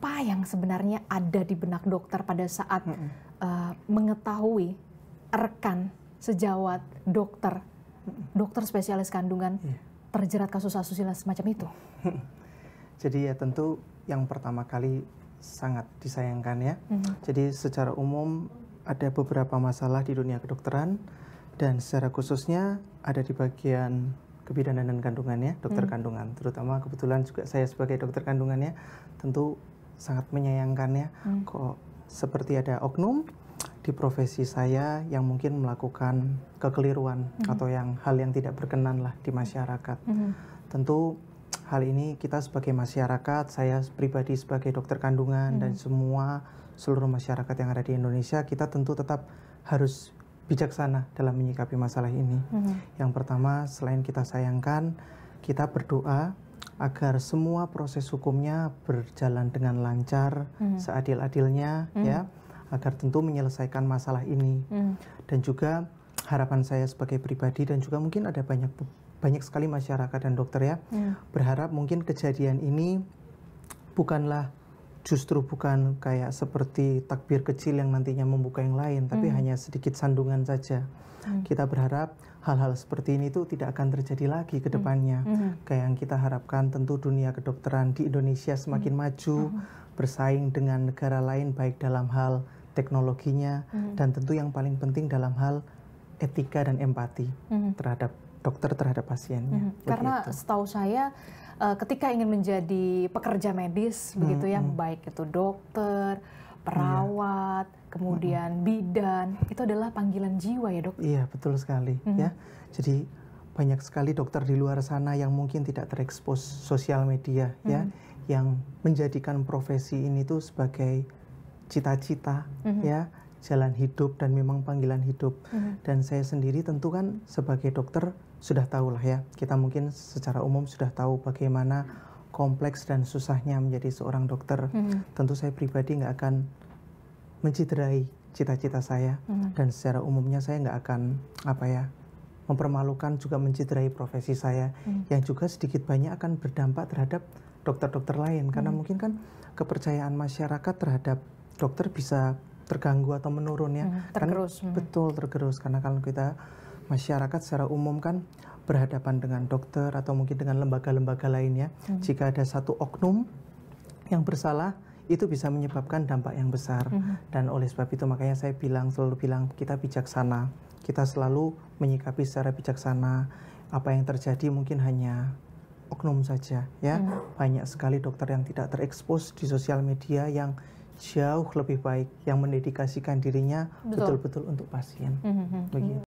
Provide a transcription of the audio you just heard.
apa yang sebenarnya ada di benak dokter pada saat mengetahui rekan sejawat dokter spesialis kandungan terjerat kasus asusila semacam itu? Jadi ya tentu yang pertama kali sangat disayangkan ya. Jadi secara umum ada beberapa masalah di dunia kedokteran dan secara khususnya ada di bagian kebidanan dan kandungan ya, dokter kandungan. Terutama kebetulan juga saya sebagai dokter kandungannya tentu sangat menyayangkannya kok seperti ada oknum di profesi saya yang mungkin melakukan kekeliruan atau hal yang tidak berkenan lah di masyarakat. Tentu hal ini kita sebagai masyarakat, saya pribadi sebagai dokter kandungan dan seluruh masyarakat yang ada di Indonesia, kita tentu tetap harus bijaksana dalam menyikapi masalah ini. Yang pertama, selain kita sayangkan, kita berdoa agar semua proses hukumnya berjalan dengan lancar, seadil-adilnya ya, agar tentu menyelesaikan masalah ini. Dan juga harapan saya sebagai pribadi dan juga mungkin ada banyak sekali masyarakat dan dokter ya, berharap mungkin kejadian ini justru bukan kayak seperti takbir kecil yang nantinya membuka yang lain, tapi hanya sedikit sandungan saja. Kita berharap hal-hal seperti ini tuh tidak akan terjadi lagi ke depannya. Kayak yang kita harapkan tentu dunia kedokteran di Indonesia semakin maju, bersaing dengan negara lain baik dalam hal teknologinya dan tentu yang paling penting dalam hal etika dan empati terhadap dokter terhadap pasiennya. Karena setahu saya ketika ingin menjadi pekerja medis begitu ya, baik itu dokter, perawat, kemudian bidan, itu adalah panggilan jiwa ya dok? Iya betul sekali ya. Jadi banyak sekali dokter di luar sana yang mungkin tidak terekspos sosial media ya, yang menjadikan profesi ini tuh sebagai cita-cita ya, jalan hidup dan memang panggilan hidup. Dan saya sendiri tentu kan sebagai dokter sudah tahu lah ya, kita mungkin secara umum sudah tahu bagaimana kompleks dan susahnya menjadi seorang dokter. Tentu saya pribadi nggak akan menciderai cita-cita saya, dan secara umumnya saya nggak akan mempermalukan juga menciderai profesi saya, yang juga sedikit banyak akan berdampak terhadap dokter-dokter lain, karena mungkin kan kepercayaan masyarakat terhadap dokter bisa terganggu atau menurun ya. Tergerus. Betul, tergerus, karena kalau kita masyarakat secara umum kan berhadapan dengan dokter atau mungkin dengan lembaga-lembaga lainnya. Jika ada satu oknum yang bersalah, itu bisa menyebabkan dampak yang besar. Dan oleh sebab itu makanya saya selalu bilang kita bijaksana. Kita selalu menyikapi secara bijaksana. Apa yang terjadi mungkin hanya oknum saja ya. Banyak sekali dokter yang tidak terekspos di sosial media yang jauh lebih baik, yang mendedikasikan dirinya betul-betul untuk pasien. Begitu.